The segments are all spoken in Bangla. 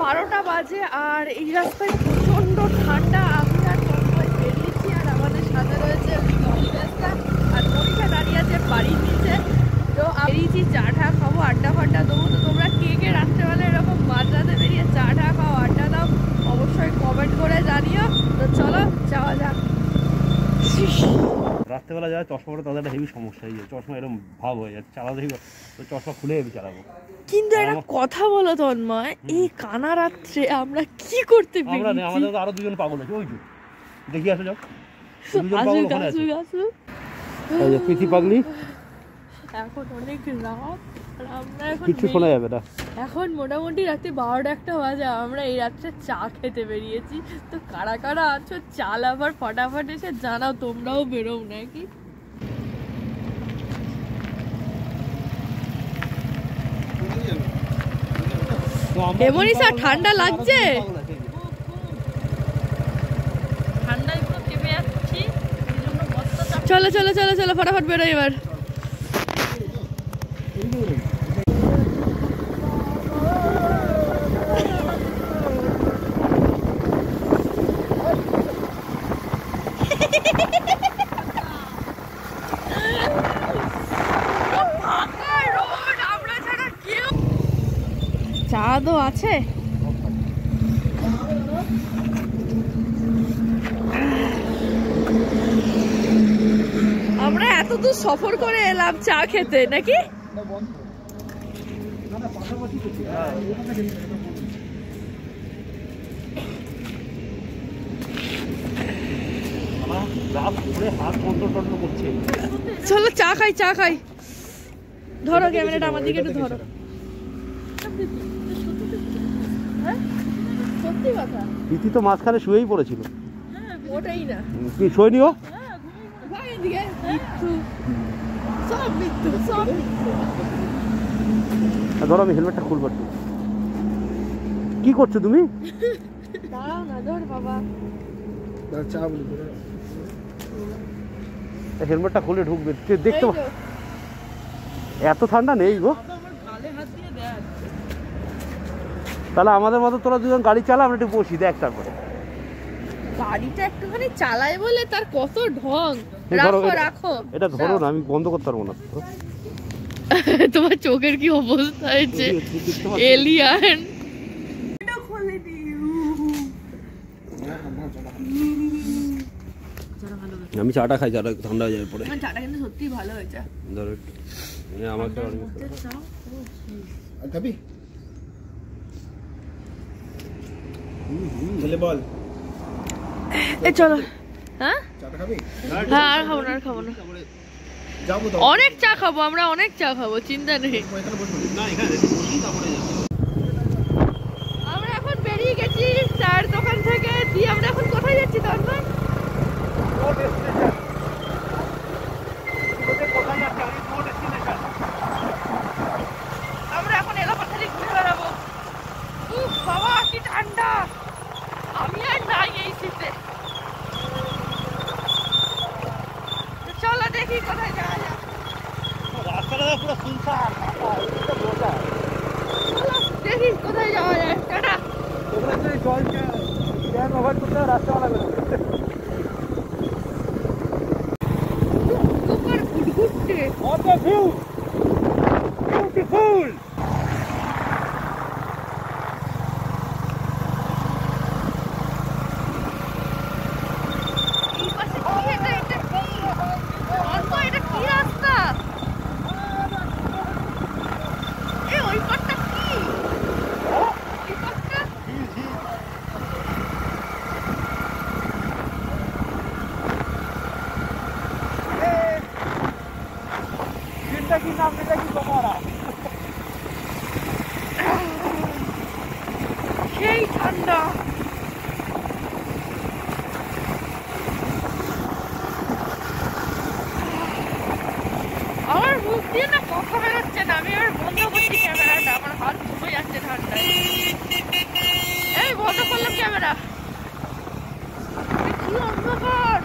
12টা বাজে আর এই রাস্তায় প্রচন্ড ঠান্ডা। আমি আর তন্ময় বেরিয়েছি আর আমাদের সাথে রয়েছে আর মনীষা দাঁড়িয়ে আছে বাড়ির নিচে। তো বেরিয়েছি, চা টা খাবো, আড্ডা ফাড্ডা দেবো। তো তোমরা কে কে রাত্রেবেলা এরকম মাঝরাতে বেরিয়ে চা টা খাও, আড্ডা দাও, অবশ্যই কমেন্ট করে জানিও। তো চলো যাওয়া যাক। রাত্রেবেলা যারা চশমা পরে তাদের একটা হেভি সমস্যা হয়ে যায়, চশমা এরকম ভাব হয়ে যায়, চালাতে তো চশমা খুলে আমি চালাবো। কিন্তু একটা কথা বলো তন্ময়, এই কানা রাত্রে আমরা কি করতে আমরা নেই, আমাদের তো আরো দুজন পাগল আছে, ওই যে দেখি আসো, যাও পৃথি পাগলি। এখন অনেক রাত আর আমরা এখন কিছু শোনা যাবে না। এখন মোটামুটি রাতে 12টা বাজে। আমরা এই রাত্রে চা খেতে বেরিয়েছি। তো কারা কারা আছো চাল আবার ফটাফট এসে জানাও, তোমরাও বেরোও নাকি। মনীষা ঠান্ডা লাগছে? ঠান্ডায় পুরো কেঁপে যাচ্ছি। চলো চলো চলো চলো ফটাফট বেরো এবার। চা তো আছে, আমরা এত দূর সফর করে এলাম চা খেতে নাকি? চলো চা খাই, চা খাই। ধরো ক্যামেরাটা আমার দিকে একটু ধরো। সত্যি কথা, প্রীতি তো মাঝখানে শুয়েই পড়েছিল। ওটাই না কি শোয়নি ও? ধরো আমি হেলমেটটা খুলবো। কি করছো তুমি? দাঁড়াও না, ধর বাবা। হেলমেটটা খুলে ঢুকবে, দেখতে এত ঠান্ডা নেই গো। তাহলে আমাদের মতো তোরা দুজন গাড়ি চালা, আমরা একটু বসি, দেখ তারপরে। গাড়িটা একটুখানি চালায় বলে তার কত ঢং। রাখো রাখো, এটা ধরো না, আমি বন্ধ করতে পারবো না। তোমার চোখের কি অবস্থা হয়েছে এলিয়ান। আমি চাটা খাই, চাটা ঠান্ডা হয়ে যাওয়ার পরে। চাটা কিন্তু সত্যি ভালো হয়েছে। ধরো আমাকে খাবি বল। এই চলো। হ্যাঁ হ্যাঁ, আর খাবো না, আর খাবো না। অনেক চা খাবো আমরা, অনেক চা খাবো, চিন্তা নেই। আমরা এখন বেরিয়ে গেছি চায়ের দোকান থেকে। দিয়ে আমরা এখন কোথায় যাচ্ছি তন্ময়? আমরা এখন এলাকাতে ঘুরে বেড়াবো। বাবা কি ঠান্ডা, আমি আর নাই এই শীতে। চলো দেখি কোথায় যাওয়া যায়। রাস্তাটা পুরো সুনসান, দেখি কোথায় যাওয়া যায়। টাটা। সেই ঠান্ডা। আমার মুখ দিয়ে না কথা বেরোচ্ছে না, আমি আর বন্ধ করছি ক্যামেরাটা, আমার হাত ঘুমে যাচ্ছে ঠান্ডায়। এই বন্ধ করলাম ক্যামেরা। কি অন্ধকার।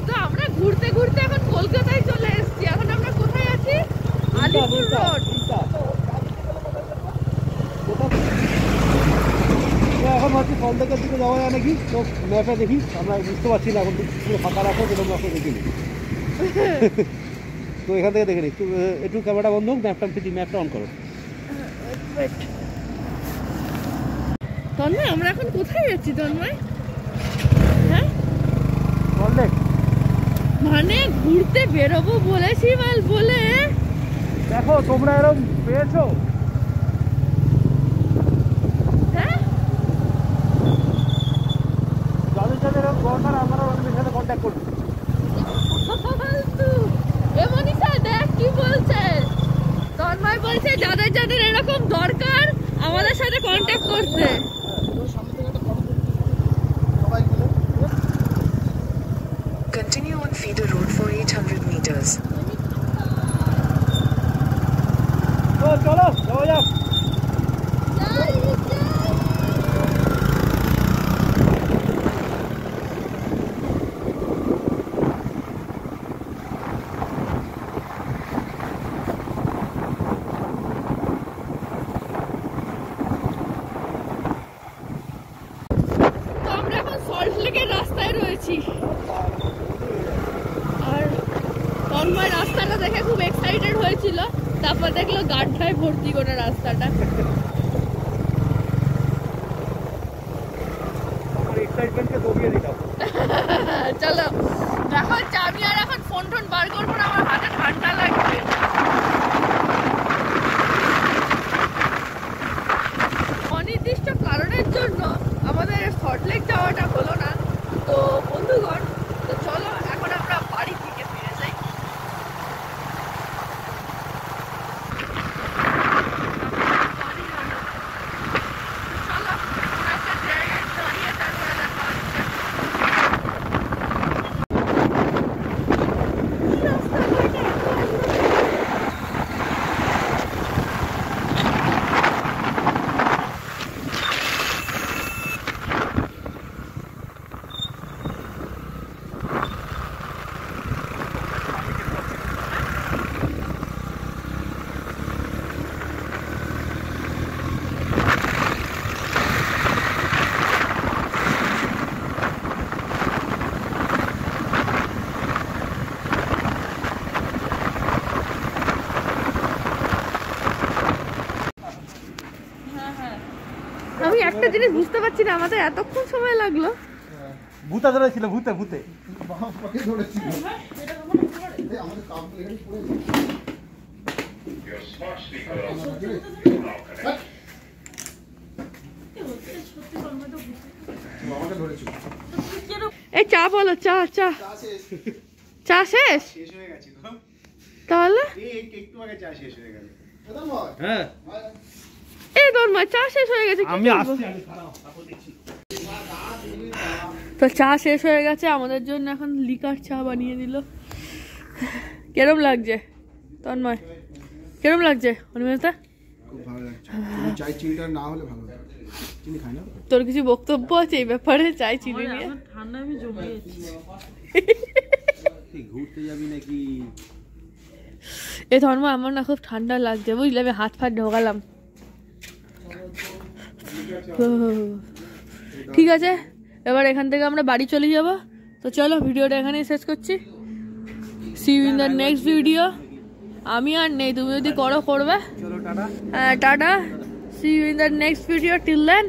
তো আমরা ঘুরতে ঘুরতে এখন কলকাতায় চলে এসেছি। এখন আমরা কোথায় আছি? আলিপুর রোড। সল্টলেকের দিকে যাওয়া যায় নাকি, তো ম্যাপে দেখি, আমরা বুঝতে পারছি না এখন ফাঁকা রাখো যেরকম রাখো দেখিনি। তো এখান থেকে দেখে নিই, একটু ক্যামেরাটা বন্ধ হোক, ম্যাপটা অন করো। তন্ময় আমরা এখন কোথায় যাচ্ছি তন্ময়? হ্যাঁ সল্টলেক মানে ঘুরতে বেরোবো বলেছি বলে দেখো তোমরা এরকম পেয়েছো। হ্যাঁ যাদের যাদের এরকম দরকার আমরা ওদের সাথে কন্ট্যাক্ট করবো। মনীষা দেখ কি বলছে, তন্ময় বলছে যাদের যাদের এরকম দরকার আমাদের সাথে কন্ট্যাক্ট করতে। Continue on feeder road for 800 meters. তো চলো যাওয়া যাক। রাস্তায় রয়েছি আর তন্ময় রাস্তাটা দেখে খুব এক্সাইটেড হয়েছিল, তারপর দেখলো গাড্ডায় ভর্তি করে রাস্তাটা। চলো দেখো আমি আর এখন ফোন টোন বার করবো না, আমার হাতে ঠান্ডা লাগছে। অনির্দিষ্ট কারণের জন্য আমাদের সল্টলেক যাওয়াটা হলো না। তো বন্ধুগণ, তো চলো এখন আমরা বাড়ির দিকে ফিরে যাই। আমি একটা জিনিস বুঝতে পারছি না, আমাদের এতক্ষণ সময় লাগলো। ভূতে ধরেছিল, ভূতে ভূতে এই চা বলো, চা চা চা শেষ তাহলে? হ্যাঁ এই তন্ময় চা শেষ হয়ে গেছে, আমি আসছি। তো চা শেষ হয়ে গেছে, আমাদের জন্য এখন লিকার চা বানিয়ে দিল। কেরম লাগছে তন্ময়, কেরম লাগছে অনিমেষদা? খুব ভালো লাগছে। চাই চিনিটা না হলে ভালো লাগে, চিনি খাই না। তোর কিছু বক্তব্য আছে এই ব্যাপারে চাই চিনি নিয়ে? ঠান্ডা আমি জমে যাচ্ছি। ঘুরতে যাবি নাকি? এ তন্ময় আমার না খুব ঠান্ডা লাগছে বুঝলি, আমি হাত ফাত ঢোকালাম। ঠিক আছে, এবার এখান থেকে আমরা বাড়ি চলে যাব। তো চলো ভিডিওটা এখানেই শেষ করছি। See you in the next video. আমি আর নেই, তুমি যদি করবে। হ্যাঁ tata, see you in the next video, till then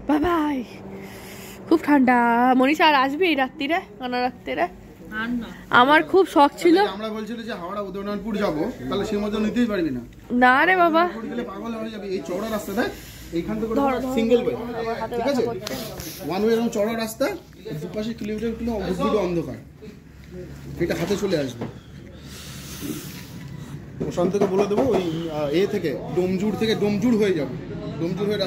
bye bye. খুব ঠান্ডা। মনীষা আর আসবি এই রাত্রিরে, কানা রাত্রিরে? আমার খুব শখ ছিল। আমরা বলছিলাম যে হাওড়া উদয়নারায়ণপুর যাবো, তাহলে সে মতো নিতেই পারবি না। না রে বাবা, পাগল হয়ে যাবে। এই চওড়া রাস্তাটা এইখান থেকে সিঙ্গেল ওয়ে, ঠিক আছে, ওয়ান ওয়ে, এরকম চওড়া রাস্তা, দুপাশে কিলোমিটার কিলোমিটার অন্ধকার, এটা হাতে চলে আসবে। প্রশান্তকে বলে দেবো ওই থেকে ডোমজুড় হয়ে যাবো, ডোমজুড় হয়ে